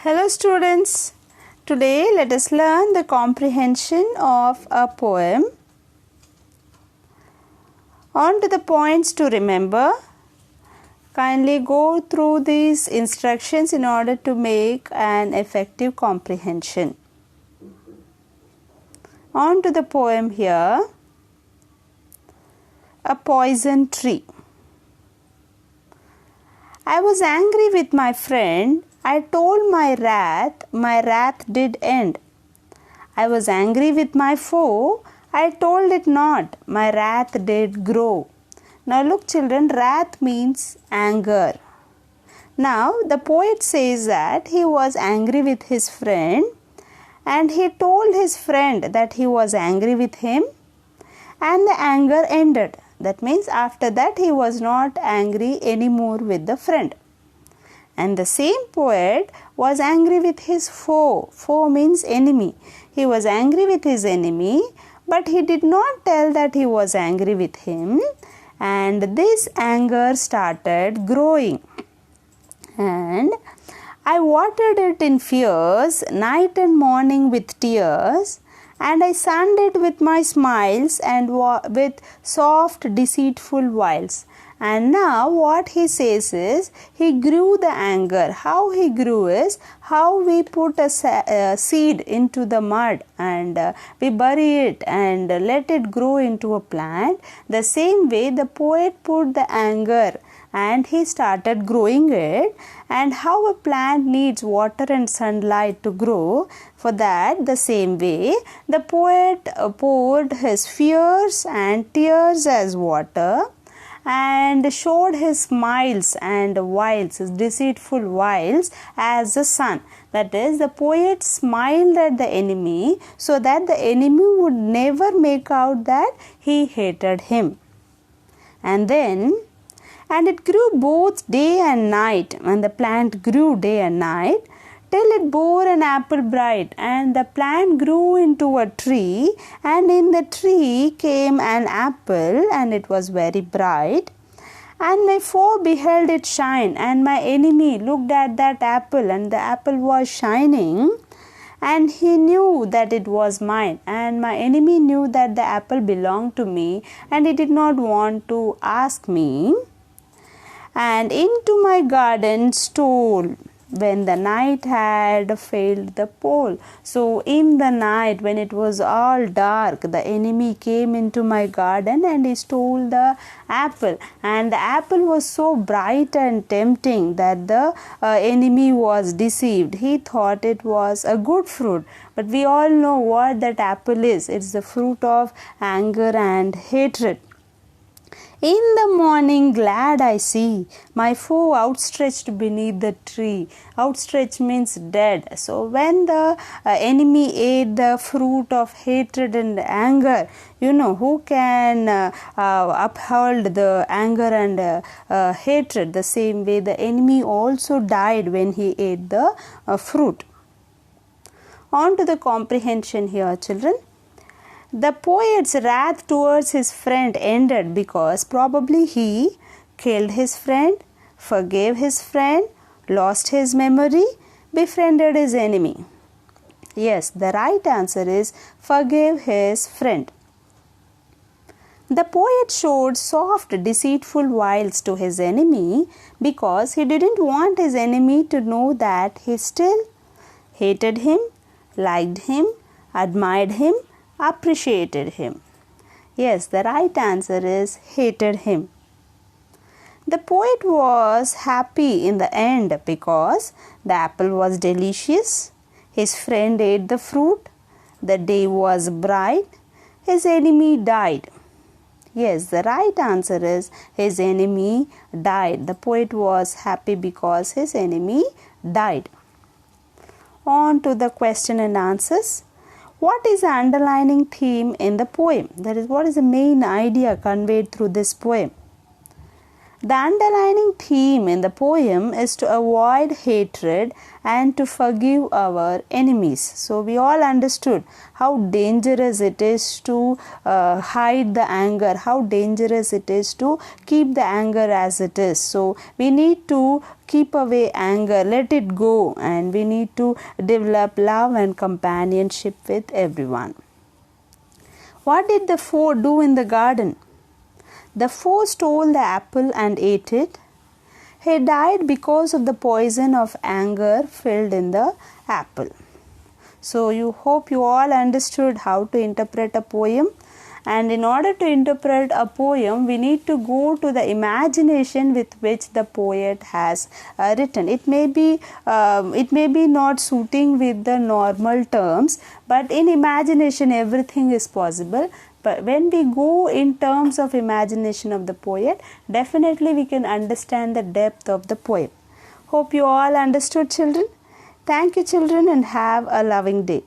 Hello students, today let us learn the comprehension of a poem. On to the points to remember. Kindly go through these instructions in order to make an effective comprehension. On to the poem here. A poison tree. I was angry with my friend. I told my wrath did end. I was angry with my foe, I told it not, my wrath did grow. Now look children, wrath means anger. Now the poet says that he was angry with his friend and he told his friend that he was angry with him and the anger ended. That means after that he was not angry anymore with the friend. And the same poet was angry with his foe. Foe means enemy. He was angry with his enemy, but he did not tell that he was angry with him. And this anger started growing. And I watered it in fears, night and morning with tears. And I sunned it with my smiles and with soft deceitful wiles. And now what he says is, he grew the anger. How he grew is, how we put a seed into the mud and we bury it and let it grow into a plant. The same way the poet put the anger and he started growing it, and how a plant needs water and sunlight to grow. For that, the same way, the poet poured his fears and tears as water and showed his smiles and wiles, his deceitful wiles as the sun. That is, the poet smiled at the enemy so that the enemy would never make out that he hated him. And it grew both day and night, and the plant grew day and night, till it bore an apple bright, and the plant grew into a tree, and in the tree came an apple, and it was very bright. And my foe beheld it shine, and my enemy looked at that apple, and the apple was shining, and he knew that it was mine, and my enemy knew that the apple belonged to me, and he did not want to ask me. And into my garden stole when the night had failed the pole. So in the night, when it was all dark, the enemy came into my garden and he stole the apple. And the apple was so bright and tempting that the enemy was deceived. He thought it was a good fruit. But we all know what that apple is. It's the fruit of anger and hatred. In the morning glad I see my foe outstretched beneath the tree. Outstretched means dead. So when the enemy ate the fruit of hatred and anger, who can uphold the anger and hatred? The same way the enemy also died when he ate the fruit. On to the comprehension here, children. The poet's wrath towards his friend ended because probably he killed his friend, forgave his friend, lost his memory, befriended his enemy. Yes, the right answer is forgave his friend. The poet showed soft, deceitful wiles to his enemy because he didn't want his enemy to know that he still hated him, liked him, admired him, appreciated him. Yes, the right answer is hated him. The poet was happy in the end because the apple was delicious, his friend ate the fruit, the day was bright, his enemy died. Yes, the right answer is his enemy died. The poet was happy because his enemy died. On to the question and answers. What is the underlining theme in the poem? That is, what is the main idea conveyed through this poem? The underlining theme in the poem is to avoid hatred and to forgive our enemies. So we all understood how dangerous it is to hide the anger, how dangerous it is to keep the anger as it is. So we need to keep away anger, let it go, and we need to develop love and companionship with everyone. What did the four do in the garden? The four stole the apple and ate it. He died because of the poison of anger filled in the apple. So you hope you all understood how to interpret a poem. And in order to interpret a poem, we need to go to the imagination with which the poet has written. It may be not suiting with the normal terms, but in imagination everything is possible. But when we go in terms of imagination of the poet, definitely we can understand the depth of the poem. Hope you all understood, children. Thank you, children, and have a loving day.